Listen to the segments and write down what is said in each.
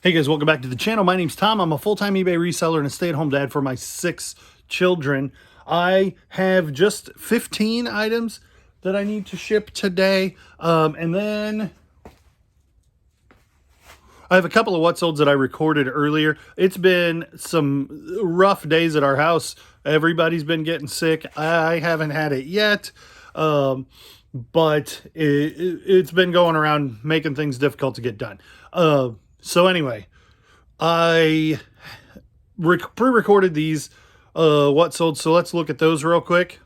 Hey guys, welcome back to the channel. My name's Tom. I'm a full-time eBay reseller and a stay-at-home dad for my 6 children. I have just 15 items that I need to ship today. And then I have a couple of what solds that I recorded earlier. It's been some rough days at our house. Everybody's been getting sick. I haven't had it yet. But it's been going around making things difficult to get done. So anyway, I pre-recorded these what sold, so let's look at those real quick.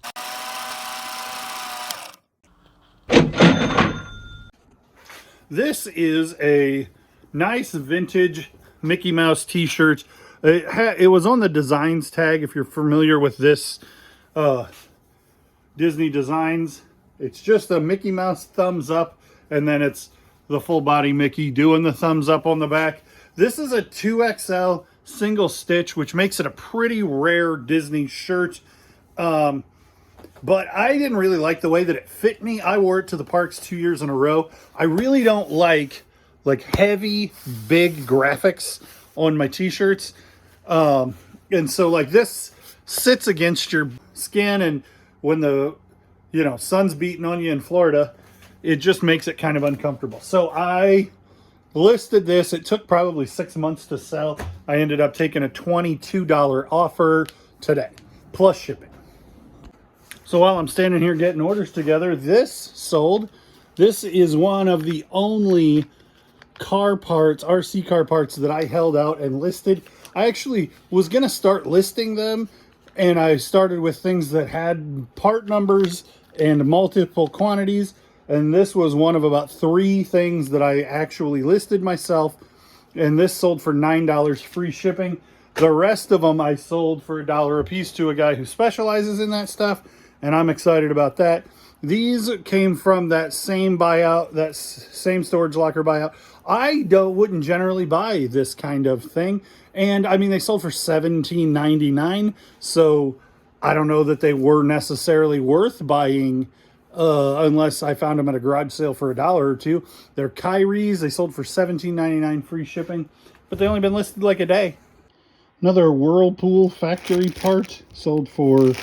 This is a nice vintage Mickey Mouse t-shirt. It was on the designs tag, if you're familiar with this Disney Designs. It's just a Mickey Mouse thumbs up, and then it's the full body Mickey doing the thumbs up on the back. This is a 2XL single stitch, which makes it a pretty rare Disney shirt. But I didn't really like the way that it fit me. I wore it to the parks 2 years in a row. I really don't like heavy, big graphics on my t-shirts. And so like this sits against your skin, and when the sun's beating on you in Florida, it just makes it kind of uncomfortable. So I listed this. It took probably 6 months to sell. I ended up taking a $22 offer today, plus shipping. So while I'm standing here getting orders together, this sold. This is one of the only car parts, RC car parts, that I held out and listed. I actually was going to start listing them, and I started with things that had part numbers and multiple quantities, and this was one of about 3 things that I actually listed myself, and this sold for $9 free shipping. The rest of them I sold for $1 a piece to a guy who specializes in that stuff, and I'm excited about that. These came from that same buyout, that same storage locker buyout. I wouldn't generally buy this kind of thing, and I mean, they sold for $17.99, so I don't know that they were necessarily worth buying unless I found them at a garage sale for $1 or $2. They're Kyrie's. They sold for $17.99 free shipping, but they only been listed like a day. Another Whirlpool factory part sold for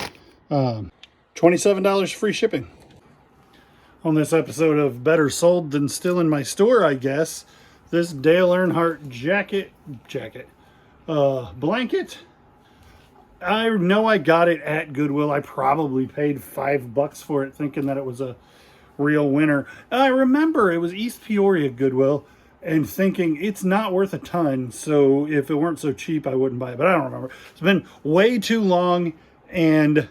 $27 free shipping. On this episode of Better Sold Than Still in My Store, I guess, this Dale Earnhardt blanket. I know I got it at Goodwill. I probably paid $5 for it, thinking that it was a real winner. I remember it was East Peoria Goodwill, and thinking it's not worth a ton, so if it weren't so cheap, I wouldn't buy it. But I don't remember. It's been way too long, and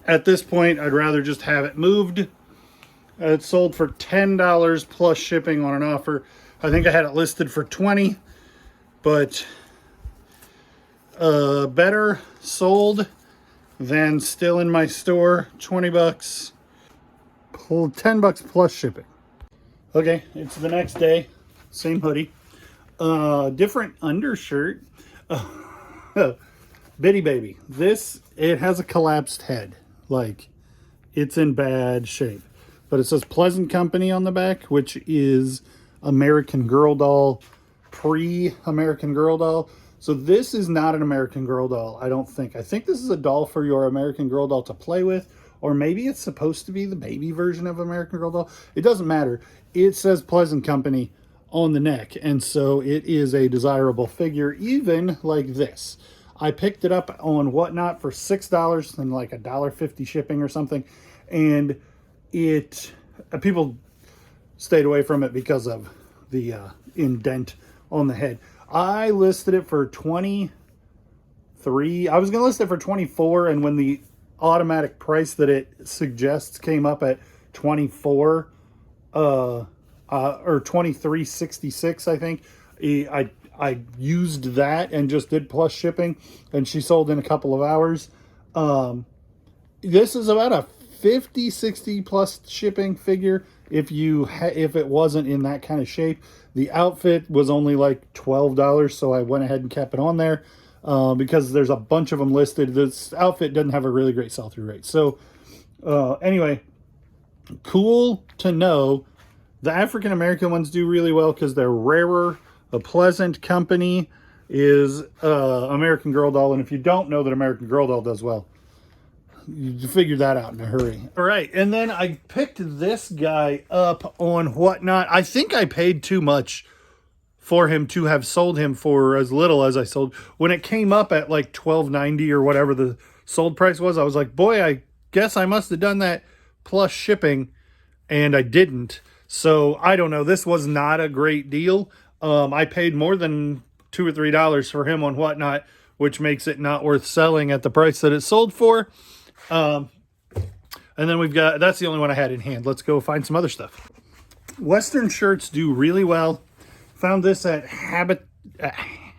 at this point, I'd rather just have it moved. It sold for $10 plus shipping on an offer. I think I had it listed for $20, but better sold than still in my store. $20, $10 plus shipping. Okay, it's the next day. Same hoodie. Different undershirt. Bitty Baby. It has a collapsed head. Like, it's in bad shape. But it says Pleasant Company on the back, which is American Girl doll, pre-American Girl doll. So this is not an American Girl doll, I don't think. I think this is a doll for your American Girl doll to play with, or maybe it's supposed to be the baby version of American Girl doll. It doesn't matter. It says Pleasant Company on the neck, and so it is a desirable figure, even like this. I picked it up on Whatnot for $6 and like $1.50 shipping or something, and people stayed away from it because of the indent on the head. I listed it for $23. I was going to list it for $24, and when the automatic price that it suggests came up at $24 or $23.66, I think, I used that and just did plus shipping, and she sold in a couple of hours. This is about a 50, 60 plus shipping figure if it wasn't in that kind of shape. The outfit was only like $12, so I went ahead and kept it on there because there's a bunch of them listed. This outfit doesn't have a really great sell-through rate. So anyway, cool to know The African American ones do really well because they're rarer. A Pleasant company is American Girl doll, and if you don't know that American Girl doll does well, you figure that out in a hurry. All right, and then I picked this guy up on Whatnot. I think I paid too much for him to have sold him for as little as I sold. When it came up at like $12.90 or whatever the sold price was, I was like, boy, I guess I must have done that plus shipping, and I didn't. So I don't know. This was not a great deal. I paid more than $2 or $3 for him on Whatnot, which makes it not worth selling at the price that it sold for. And then we've got, that's the only one I had in hand. Let's go find some other stuff. Western shirts do really well. Found this at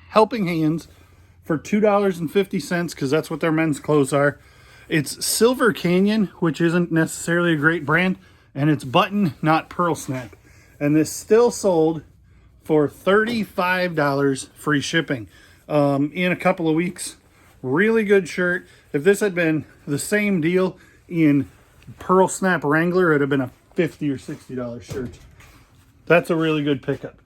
Helping Hands for $2.50 because that's what their men's clothes are. It's Silver Canyon, which isn't necessarily a great brand, and it's button, not pearl snap. And this still sold for $35 free shipping in a couple of weeks. Really good shirt. If this had been the same deal in pearl snap Wrangler, it would have been a $50 or $60 shirt. That's a really good pickup.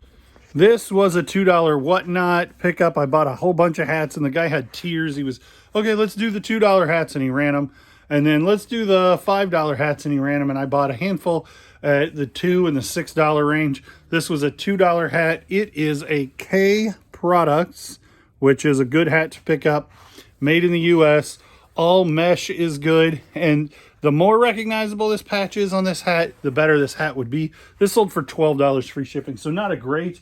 This was a $2 Whatnot pickup. I bought a whole bunch of hats, and the guy had tears. He was, okay, let's do the $2 hats, and he ran them. And then let's do the $5 hats, and he ran them. And I bought a handful at the $2 and the $6 range. This was a $2 hat. It is a K Products, which is a good hat to pick up. Made in the U.S. All mesh is good. And the more recognizable this patch is on this hat, the better this hat would be. This sold for $12 free shipping. So not a great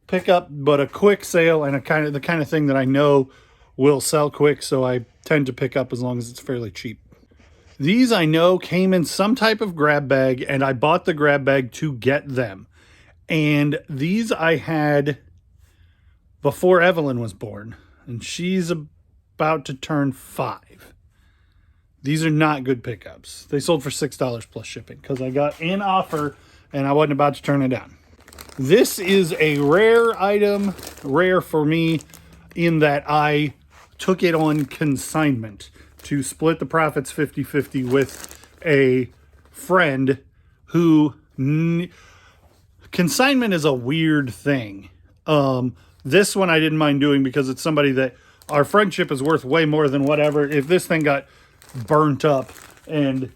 pickup, but a quick sale, and the kind of thing that I know will sell quick, so I tend to pick up as long as it's fairly cheap. These I know came in some type of grab bag, and I bought the grab bag to get them. And these I had before Evelyn was born, and she's about to turn 5. These are not good pickups. They sold for $6 plus shipping because I got an offer and I wasn't about to turn it down. This is a rare item, rare for me in that I took it on consignment to split the profits 50-50 with a friend who... Consignment is a weird thing. This one I didn't mind doing because it's somebody that our friendship is worth way more than whatever. If this thing got burnt up and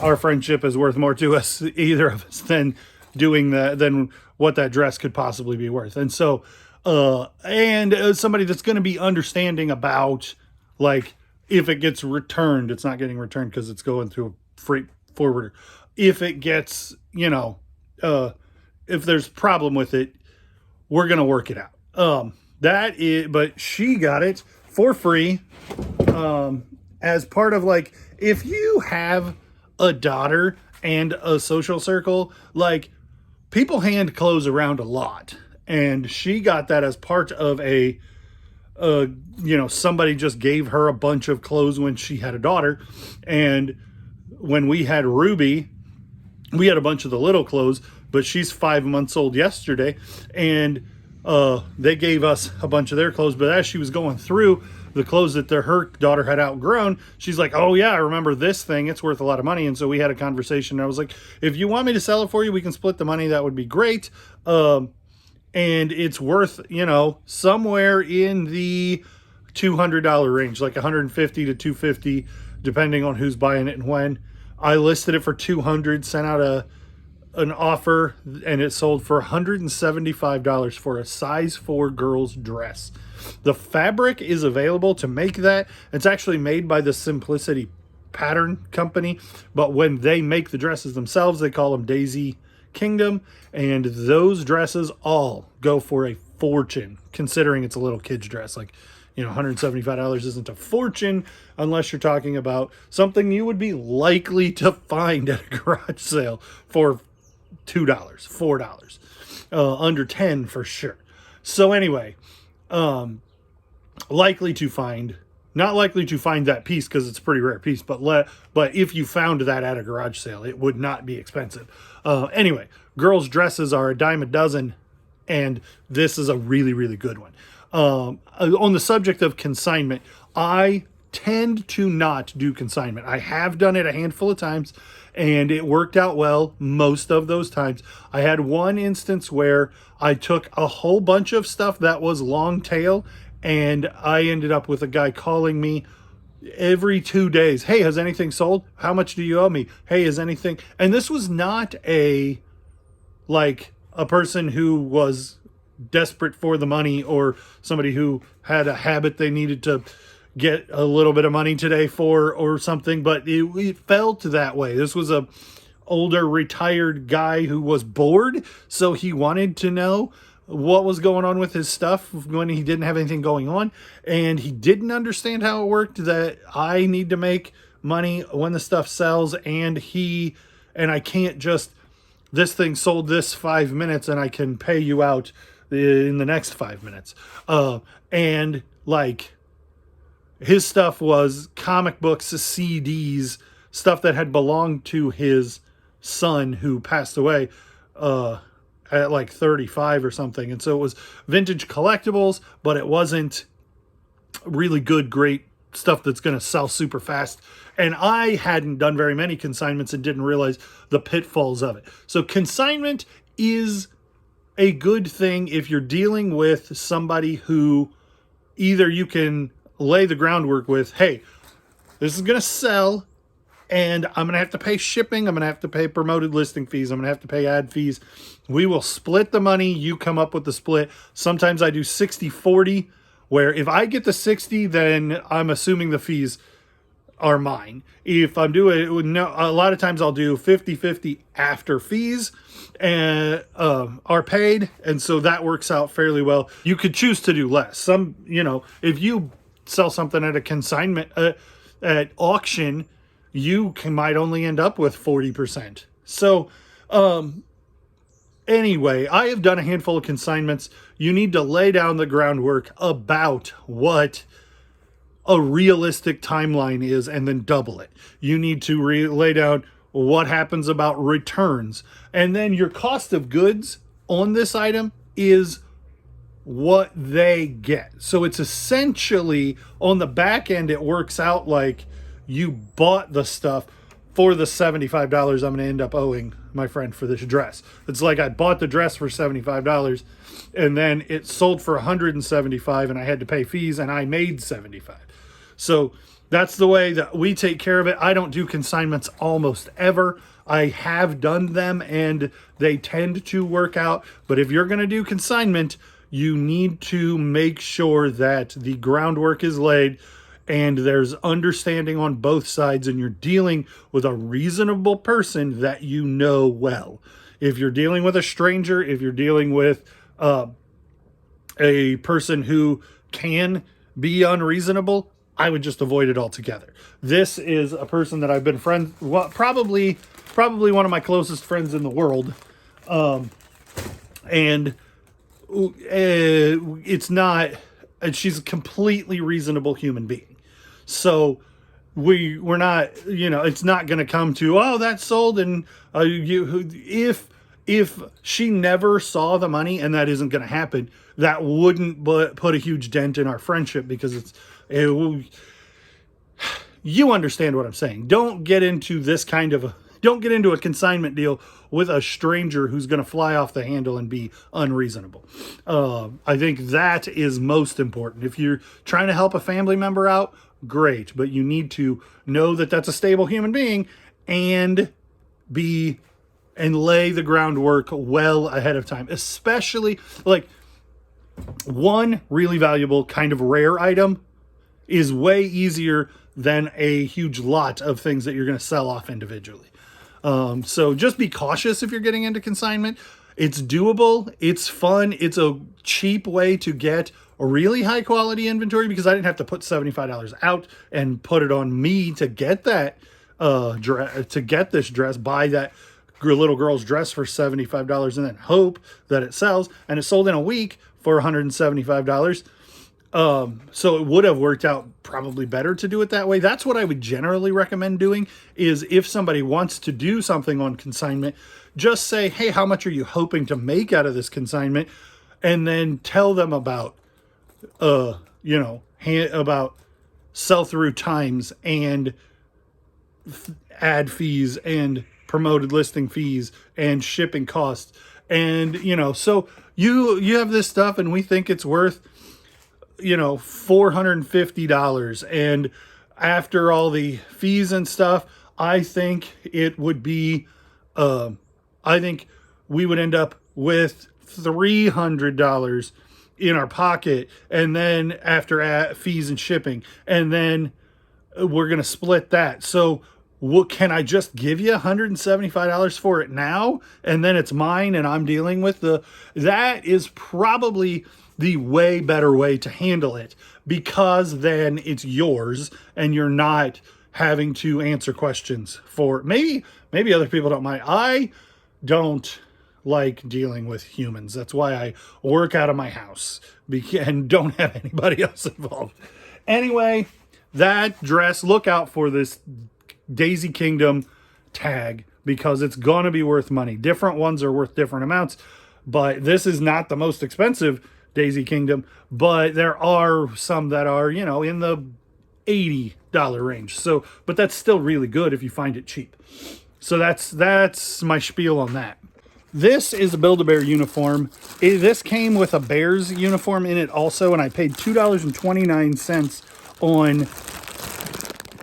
our friendship is worth more to us, either of us, than doing that, than what that dress could possibly be worth. And so, somebody that's going to be understanding about, like, if it gets returned, it's not getting returned because it's going through a freight forwarder. If it gets, if there's a problem with it, we're going to work it out. But she got it for free, as part of, like, if you have a daughter and a social circle, like, people hand clothes around a lot, and she got that as part of somebody just gave her a bunch of clothes when she had a daughter. And when we had Ruby, we had a bunch of the little clothes, but she's 5 months old yesterday, and they gave us a bunch of their clothes. But as she was going through the clothes that her daughter had outgrown, she's like, oh yeah, I remember this thing, it's worth a lot of money. And so we had a conversation, and I was like, if you want me to sell it for you, we can split the money, that would be great. And it's worth, somewhere in the $200 range, like $150 to $250, depending on who's buying it and when. I listed it for $200, sent out an offer, and it sold for $175 for a size 4 girl's dress. The fabric is available to make that. It's actually made by the Simplicity Pattern Company, but when they make the dresses themselves, they call them Daisy Kingdom, and those dresses all go for a fortune, considering it's a little kid's dress. Like, $175 isn't a fortune unless you're talking about something you would be likely to find at a garage sale for $2, $4, under 10 for sure. So anyway, not likely to find that piece because it's a pretty rare piece, but if you found that at a garage sale, it would not be expensive. Anyway, girls' dresses are a dime a dozen, and this is a really, really good one. On the subject of consignment, I tend to not do consignment. I have done it a handful of times and it worked out well most of those times. I had one instance where I took a whole bunch of stuff that was long tail, and I ended up with a guy calling me every 2 days. Hey, has anything sold? How much do you owe me? Hey, is anything? And this was not a person who was desperate for the money or somebody who had a habit they needed to get a little bit of money today for or something, but it felt that way. This was a older retired guy who was bored, so he wanted to know what was going on with his stuff when he didn't have anything going on, and he didn't understand how it worked, that I need to make money when the stuff sells, and I can't just, this thing sold this 5 minutes and I can pay you out in the next 5 minutes. And like, his stuff was comic books, CDs, stuff that had belonged to his son who passed away at like 35 or something. And so it was vintage collectibles, but it wasn't really good, great stuff that's going to sell super fast. And I hadn't done very many consignments and didn't realize the pitfalls of it. So consignment is a good thing if you're dealing with somebody who either you can lay the groundwork with, hey, this is going to sell and I'm going to have to pay shipping. I'm going to have to pay promoted listing fees. I'm going to have to pay ad fees. We will split the money. You come up with the split. Sometimes I do 60-40, where if I get the 60, then I'm assuming the fees are mine. If I'm doing, no, a lot of times I'll do 50-50 after fees and are paid. And so that works out fairly well. You could choose to do less. If you sell something at a consignment at auction, you might only end up with 40%. So anyway, I have done a handful of consignments. You need to lay down the groundwork about what a realistic timeline is and then double it. You need to lay down what happens about returns. And then your cost of goods on this item is what they get. So it's essentially, on the back end, it works out like you bought the stuff for the $75 I'm going to end up owing my friend for this dress. It's like I bought the dress for $75 and then it sold for $175 and I had to pay fees and I made $75. So that's the way that we take care of it. I don't do consignments almost ever. I have done them and they tend to work out. But if you're going to do consignment, you need to make sure that the groundwork is laid and there's understanding on both sides and you're dealing with a reasonable person that you know well. If you're dealing with a stranger, if you're dealing with a person who can be unreasonable, I would just avoid it altogether. This is a person that I've been friends, probably one of my closest friends in the world. And it's not, and she's a completely reasonable human being. So we're not, it's not going to come to, oh, that's sold. And if she never saw the money, and that isn't going to happen, that wouldn't put a huge dent in our friendship, because you understand what I'm saying. Don't get into a consignment deal with a stranger who's going to fly off the handle and be unreasonable. I think that is most important. If you're trying to help a family member out, great, but you need to know that that's a stable human being and lay the groundwork well ahead of time. Especially, like, one really valuable kind of rare item is way easier than a huge lot of things that you're going to sell off individually. So just be cautious if you're getting into consignment. It's doable. It's fun. It's a cheap way to get a really high quality inventory, because I didn't have to put $75 out and put it on me to get that to get this dress, buy that little girl's dress for $75 and then hope that it sells, and it sold in a week for $175. So it would have worked out probably better to do it that way. That's what I would generally recommend doing, is if somebody wants to do something on consignment, just say, hey, how much are you hoping to make out of this consignment? And then tell them about, about sell-through times and ad fees and promoted listing fees and shipping costs. And, you know, so you have this stuff and we think it's worth, you know, $450. And after all the fees and stuff, I think it would be, I think we would end up with $300 in our pocket. And then after fees and shipping, and then we're going to split that. So what, can I just give you $175 for it now? And then it's mine and I'm dealing with that is probably the way better way to handle it, because then it's yours and you're not having to answer questions for, maybe other people don't mind. I don't like dealing with humans. That's why I work out of my house and don't have anybody else involved. Anyway, that dress, look out for this Daisy Kingdom tag, because it's going to be worth money. Different ones are worth different amounts, but this is not the most expensive Daisy Kingdom, but there are some that are, you know, in the $80 range. So, but that's still really good if you find it cheap. So that's my spiel on that. This is a Build-A-Bear uniform. This came with a Bears uniform in it also, and I paid $2.29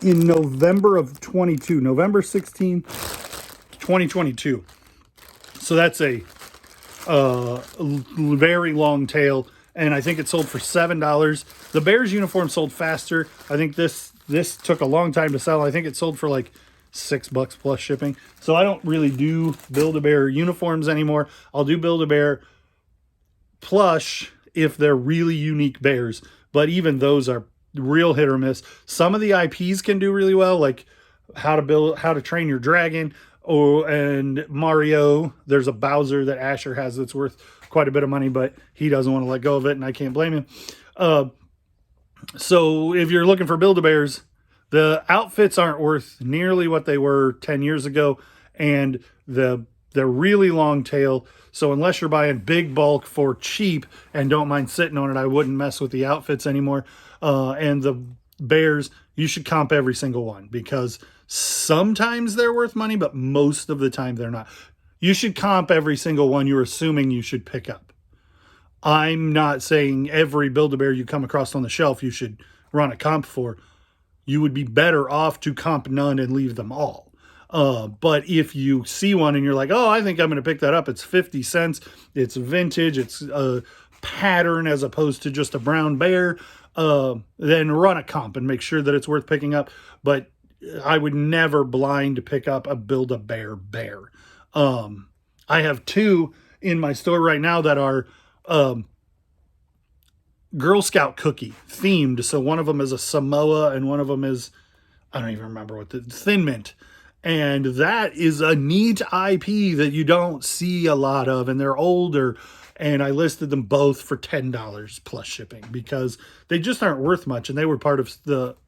in November of 22, November 16, 2022. So that's a very long tail, and I think it sold for $7. The Bears uniform sold faster. I think this took a long time to sell. I think it sold for like $6 plus shipping. So I don't really do Build-A-Bear uniforms anymore. I'll do Build-A-Bear plush if they're really unique bears, but even those are real hit or miss. Some of the IPs can do really well, like how to train your dragon, and Mario. There's a Bowser that Asher has that's worth quite a bit of money, but he doesn't want to let go of it, and I can't blame him. So if you're looking for Build-A-Bears, the outfits aren't worth nearly what they were 10 years ago, and they're really long tail. So unless you're buying big bulk for cheap and don't mind sitting on it, I wouldn't mess with the outfits anymore. And the bears, you should comp every single one, because sometimes they're worth money, but most of the time they're not. You should comp every single one you're assuming you should pick up. I'm not saying every Build-A-Bear you come across on the shelf you should run a comp for. You would be better off to comp none and leave them all. But if you see one and you're like, oh, I think I'm going to pick that up. It's 50 cents. It's vintage. It's a pattern as opposed to just a brown bear. Then run a comp and make sure that it's worth picking up. But I would never blind pick up a Build-A-Bear bear. I have two in my store right now that are Girl Scout cookie themed. So one of them is a Samoa and one of them is, I don't even remember what Thin Mint. And that is a neat IP that you don't see a lot of, and they're older. And I listed them both for $10 plus shipping because they just aren't worth much. And they were part of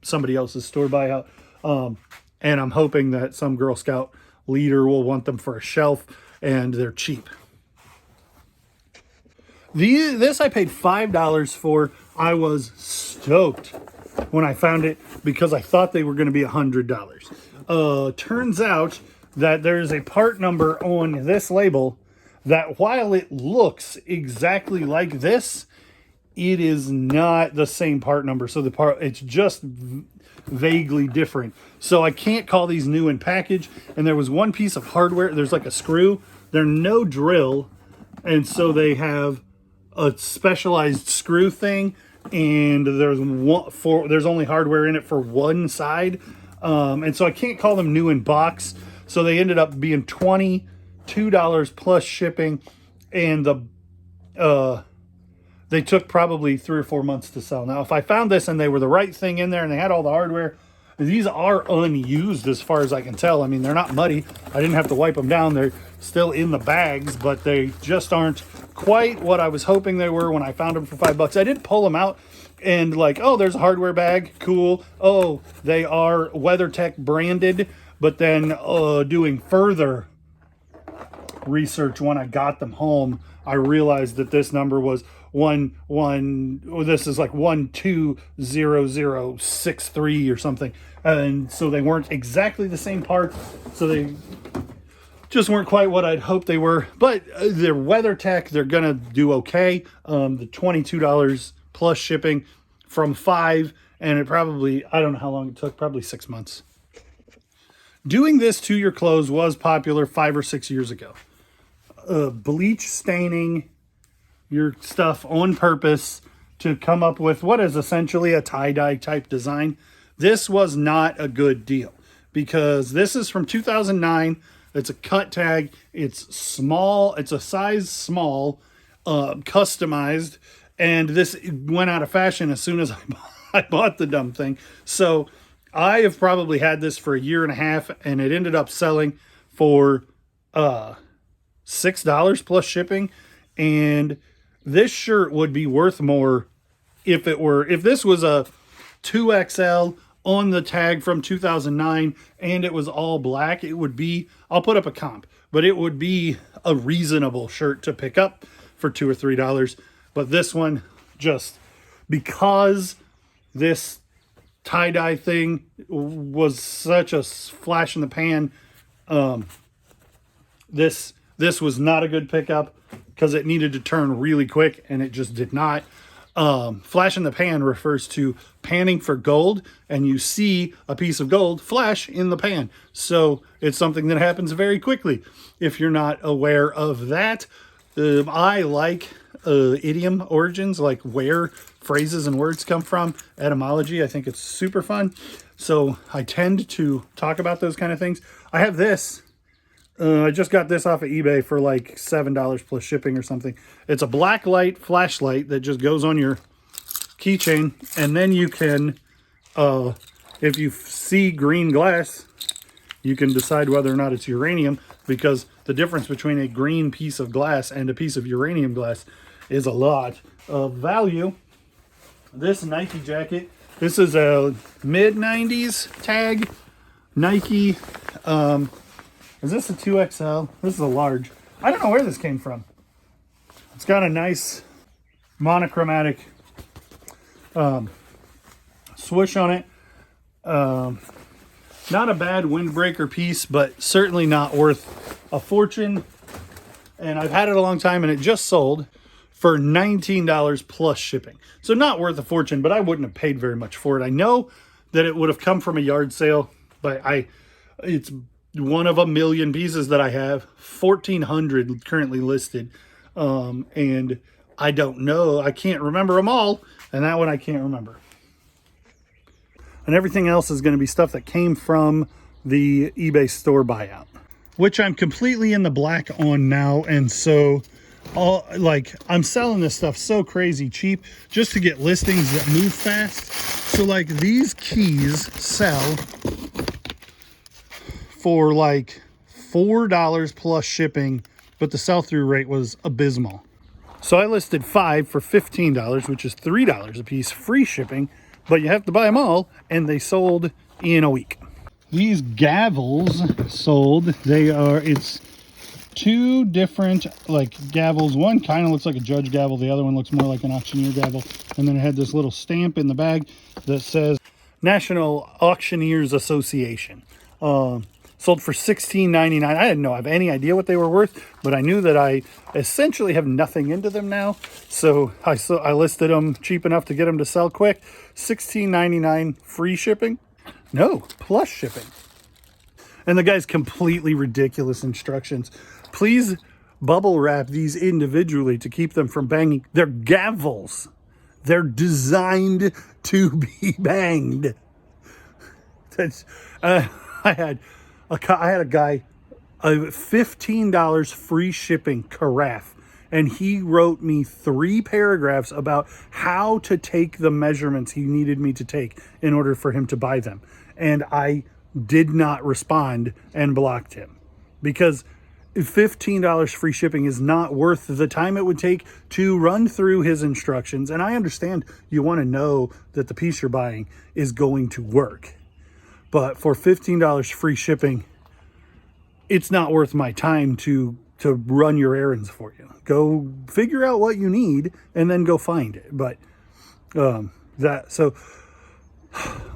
somebody else's store buyout. And I'm hoping that some Girl Scout leader will want them for a shelf, and they're cheap. This I paid $5 for. I was stoked when I found it because I thought they were going to be $100. Turns out that there's a part number on this label that, while it looks exactly like this, it is not the same part number. So it's just vaguely different. So I can't call these new in package. And there was one piece of hardware. There's like a screw. They're no drill. And so they have a specialized screw thing, and there's only hardware in it for one side, and so I can't call them new in box. So they ended up being $22 plus shipping, and they took probably 3 or 4 months to sell. Now, if I found this and they were the right thing in there and they had all the hardware, these are unused as far as I can tell. I mean, they're not muddy. I didn't have to wipe them down. They're still in the bags, but they just aren't quite what I was hoping they were when I found them for $5. I did pull them out and like, oh, there's a hardware bag. Cool. Oh, they are WeatherTech branded, but then doing further research when I got them home, I realized that this number was this is like 120063 or something. And so they weren't exactly the same part. So they just weren't quite what I'd hoped they were, but they're WeatherTech. They're gonna do okay. The $22 plus shipping from 5, and it probably, I don't know how long it took, probably 6 months. Doing this to your clothes was popular 5 or 6 years ago. Bleach staining your stuff on purpose to come up with what is essentially a tie-dye type design. This was not a good deal because this is from 2009. It's a cut tag. It's small. It's a size small, customized. And this went out of fashion as soon as I bought the dumb thing. So I have probably had this for a year and a half, and it ended up selling for $6 plus shipping. And this shirt would be worth more if this was a 2XL on the tag from 2009 and it was all black. It would be, I'll put up a comp, but it would be a reasonable shirt to pick up for $2 or $3. But this one, just because this tie-dye thing was such a flash in the pan, this was not a good pickup because it needed to turn really quick and it just did not. Flash in the pan refers to panning for gold, and you see a piece of gold flash in the pan. So it's something that happens very quickly. If you're not aware of that, I like idiom origins, like where phrases and words come from, etymology. I think it's super fun. So I tend to talk about those kind of things. I have this. I just got this off of eBay for like $7 plus shipping or something. It's a black light flashlight that just goes on your keychain. And then you can, if you see green glass, you can decide whether or not it's uranium, because the difference between a green piece of glass and a piece of uranium glass is a lot of value. This Nike jacket, this is a mid-90s tag. Nike, is this a 2XL? This is a large. I don't know where this came from. It's got a nice monochromatic swoosh on it. Not a bad windbreaker piece, but certainly not worth a fortune. And I've had it a long time, and it just sold for $19 plus shipping. So not worth a fortune, but I wouldn't have paid very much for it. I know that it would have come from a yard sale, but it's one of a million pieces that I have. 1,400 currently listed. And I don't know. I can't remember them all. And that one I can't remember. And everything else is going to be stuff that came from the eBay store buyout, which I'm completely in the black on now. And so I'm selling this stuff so crazy cheap just to get listings that move fast. So like these keys sell for like $4 plus shipping, but the sell-through rate was abysmal. So I listed 5 for $15, which is $3 a piece, free shipping, but you have to buy them all, and they sold in a week. These gavels sold. It's two different like gavels. One kind of looks like a judge gavel. The other one looks more like an auctioneer gavel. And then it had this little stamp in the bag that says National Auctioneers Association. Sold for $16.99. I didn't have any idea what they were worth, but I knew that I essentially have nothing into them now. So I listed them cheap enough to get them to sell quick. $16.99 free shipping. No, plus shipping. And the guy's completely ridiculous instructions. Please bubble wrap these individually to keep them from banging. They're gavels. They're designed to be banged. I had a guy, $15 free shipping carafe, and he wrote me 3 paragraphs about how to take the measurements he needed me to take in order for him to buy them. And I did not respond and blocked him because $15 free shipping is not worth the time it would take to run through his instructions. And I understand you want to know that the piece you're buying is going to work. But for $15 free shipping, it's not worth my time to to run your errands for you. Go figure out what you need and then go find it. But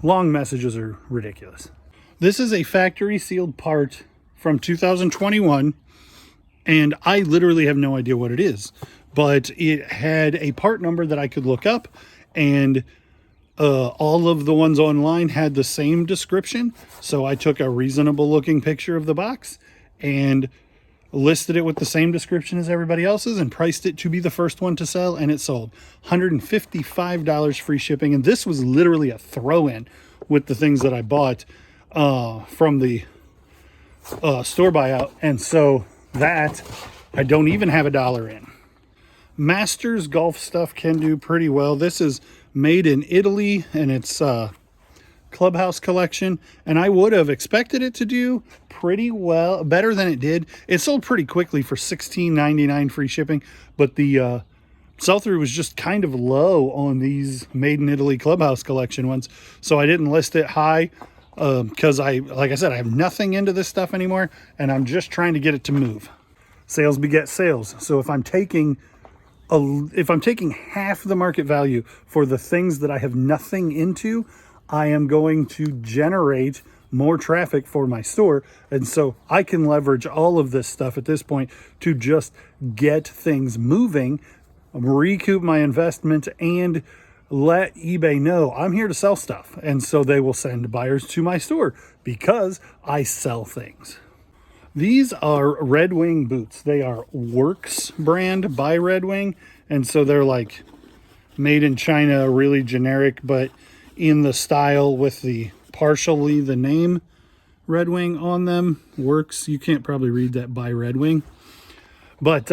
long messages are ridiculous. This is a factory sealed part from 2021, and I literally have no idea what it is, but it had a part number that I could look up, and all of the ones online had the same description. So I took a reasonable looking picture of the box and listed it with the same description as everybody else's and priced it to be the first one to sell, and it sold. $155 free shipping, and this was literally a throw-in with the things that I bought from the store buyout, and so that I don't even have $1 in. Masters golf stuff can do pretty well. This is made in Italy, and it's Clubhouse collection, and I would have expected it to do pretty well, better than it did. It sold pretty quickly for $16.99 free shipping, but the sell-through was just kind of low on these made in Italy Clubhouse collection ones, so I didn't list it high because like I said, I have nothing into this stuff anymore, and I'm just trying to get it to move. Sales beget sales. So if I'm taking half the market value for the things that I have nothing into, I am going to generate more traffic for my store. And so I can leverage all of this stuff at this point to just get things moving, recoup my investment, and let eBay know I'm here to sell stuff. And so they will send buyers to my store because I sell things. These are Red Wing boots. They are Works brand by Red Wing. And so they're like made in China, really generic, but in the style with the partially the name Red Wing on them. Works. You can't probably read that by Red Wing. But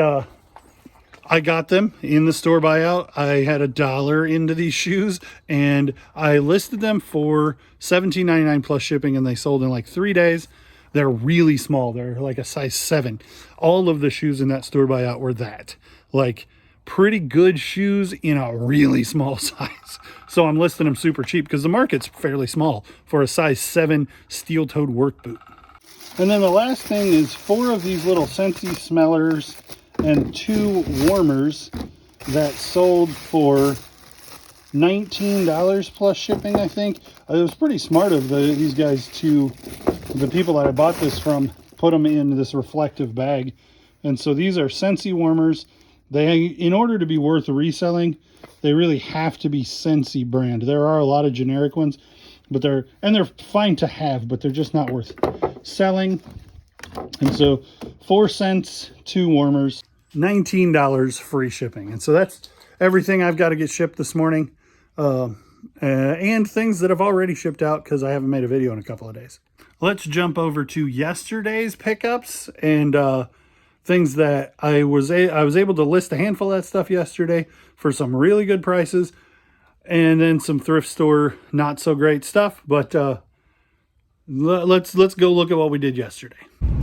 I got them in the store buyout. I had $1 into these shoes, and I listed them for $17.99 plus shipping, and they sold in like 3 days. They're really small. They're like a size 7. All of the shoes in that store buyout were that. Like pretty good shoes in a really small size. So I'm listing them super cheap because the market's fairly small for a size 7 steel-toed work boot. And then the last thing is 4 of these little Scentsy smellers and 2 warmers that sold for $19 plus shipping, I think. It was pretty smart of these guys to, the people that I bought this from, put them in this reflective bag. And so these are Scentsy warmers. They, in order to be worth reselling, they really have to be Scentsy brand. There are a lot of generic ones, but they're fine to have, but they're just not worth selling. And so 4 cents, 2 warmers, $19 free shipping. And so that's everything I've got to get shipped this morning. And things that have already shipped out because I haven't made a video in a couple of days. Let's jump over to yesterday's pickups and things that I was able to list a handful of that stuff yesterday for some really good prices, and then some thrift store not so great stuff. But let's go look at what we did yesterday.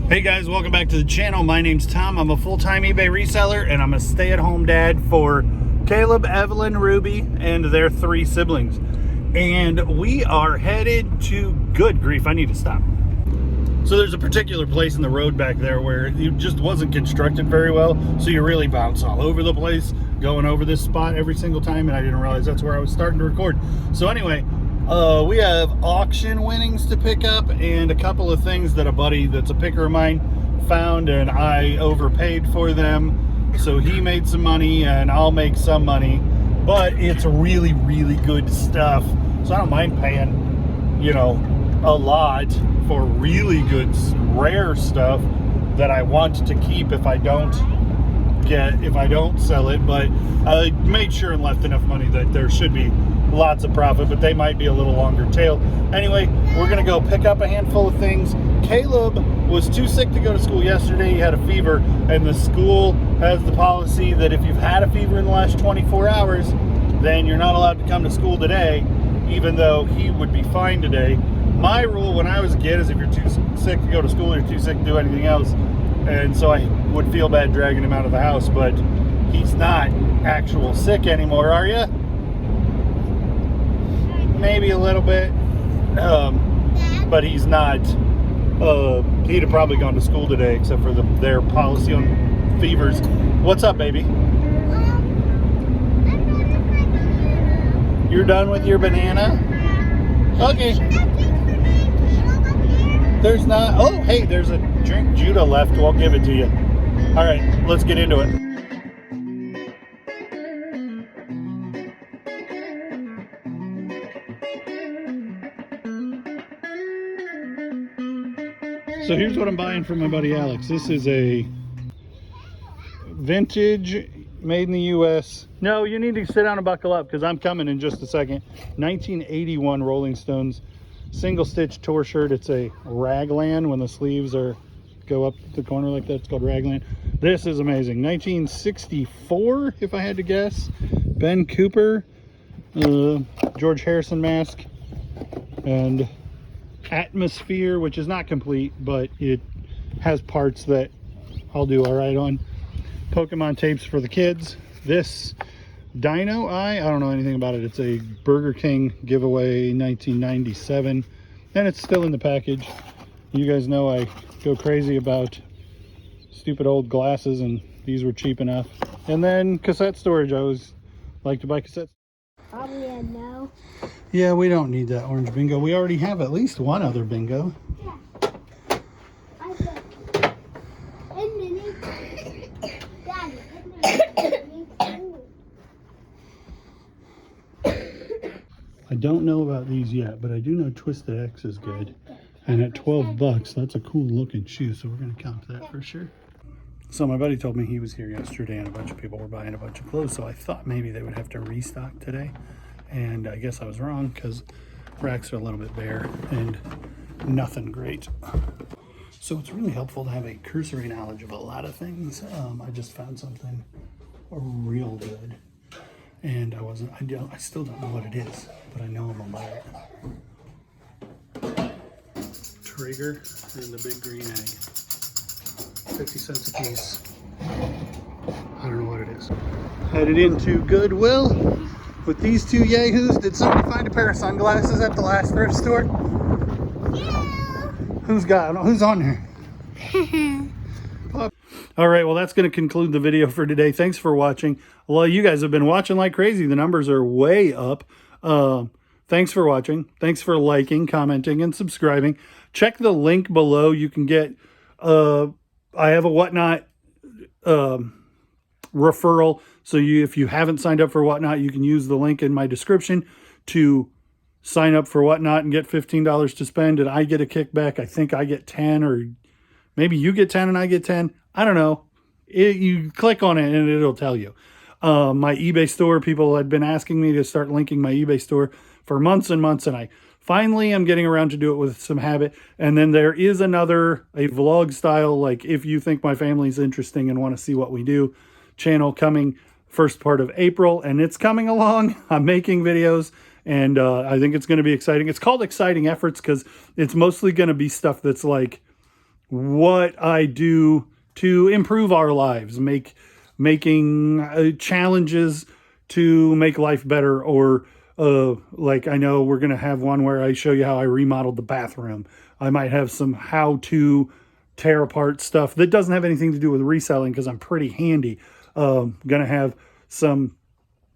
Hey guys, welcome back to the channel. My name's Tom. I'm a full-time eBay reseller, and I'm a stay-at-home dad for Caleb, Evelyn, Ruby, and their 3 siblings. And we are headed to, good grief, I need to stop. So there's a particular place in the road back there where it just wasn't constructed very well, so you really bounce all over the place going over this spot every single time, and I didn't realize that's where I was starting to record. So anyway, we have auction winnings to pick up and a couple of things that a buddy that's a picker of mine found, and I overpaid for them. So he made some money and I'll make some money, but it's really, really good stuff. So I don't mind paying, you know, a lot for really good, rare stuff that I want to keep if I don't sell it. But I made sure and left enough money that there should be lots of profit, but they might be a little longer tail. Anyway, we're gonna go pick up a handful of things. Caleb was too sick to go to school yesterday. He had a fever, and the school has the policy that if you've had a fever in the last 24 hours, then you're not allowed to come to school today, even though he would be fine today. My rule when I was a kid is if you're too sick to go to school, you're too sick to do anything else. And so I would feel bad dragging him out of the house, but he's not actual sick anymore, are you? Maybe a little bit, but he's not He'd have probably gone to school today, except for their policy on fevers. What's up, baby? You're done with your banana? Okay. There's not. Oh, hey, there's a drink Judah left. We'll give it to you. All right, let's get into it. So here's what I'm buying from my buddy Alex. This is a vintage, made in the U.S. No, you need to sit down and buckle up because I'm coming in just a second. 1981 Rolling Stones single stitch tour shirt. It's a raglan when the sleeves go up the corner like that. It's called raglan. This is amazing. 1964, if I had to guess. Ben Cooper, George Harrison mask, and Atmosphere, which is not complete, but it has parts that I'll do all right on. Pokemon tapes for the kids. This Dino Eye, I don't know anything about it. It's a Burger King giveaway, 1997, and it's still in the package. You guys know I go crazy about stupid old glasses, and these were cheap enough. And then cassette storage. I always like to buy cassettes. Probably a no. Yeah, we don't need that orange bingo. We already have at least one other bingo. Yeah. I bet. And Minnie. Daddy, I don't know about these yet, but I do know Twisted X is good. And at 12 bucks, that's a cool looking shoe, so we're gonna count that for sure. So my buddy told me he was here yesterday and a bunch of people were buying a bunch of clothes, so I thought maybe they would have to restock today. And I guess I was wrong because racks are a little bit bare and nothing great. So it's really helpful to have a cursory knowledge of a lot of things. I just found something real good, and I still don't know what it is, but I know I'm gonna buy it. Traeger and the big green egg, 50 cents a piece. I don't know what it is. Headed into Goodwill with these two yahoos. Did somebody find a pair of sunglasses at the last thrift store? yeah. Who's on here? All right, well, that's going to conclude the video for today. Thanks for watching. Well, you guys have been watching like crazy. The numbers are way up. Thanks for watching. Thanks for liking, commenting, and subscribing. Check the link below. You can get, I have a Whatnot referral. So if you haven't signed up for Whatnot, you can use the link in my description to sign up for Whatnot and get $15 to spend. And I get a kickback. I think I get 10, or maybe you get 10 and I get 10. I don't know. You click on it and it'll tell you. My eBay store, people had been asking me to start linking my eBay store for months and months, and I finally am getting around to do it with some habit. And then there is a vlog style, like if you think my family's interesting and want to see what we do, channel coming first part of April, and it's coming along. I'm making videos, and I think it's going to be exciting. It's called Exciting Efforts because it's mostly going to be stuff that's like what I do to improve our lives, making challenges to make life better, or like I know we're going to have one where I show you how I remodeled the bathroom. I might have some how to tear apart stuff that doesn't have anything to do with reselling because I'm pretty handy. Gonna have some,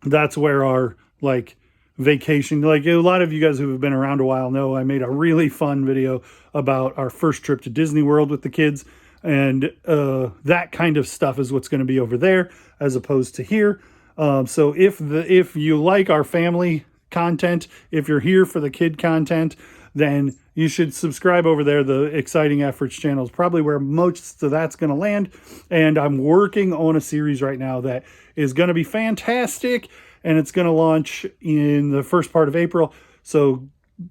that's where our like vacation, like a lot of you guys who have been around a while know I made a really fun video about our first trip to Disney World with the kids, and that kind of stuff is what's going to be over there as opposed to here. So if you like our family content, if you're here for the kid content, then you should subscribe over there. The Exciting Efforts channel is probably where most of that's going to land. And I'm working on a series right now that is going to be fantastic, and it's going to launch in the first part of April. So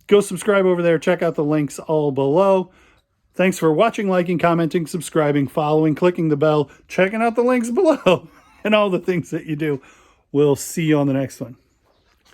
go subscribe over there. Check out the links all below. Thanks for watching, liking, commenting, subscribing, following, clicking the bell, checking out the links below, and all the things that you do. We'll see you on the next one.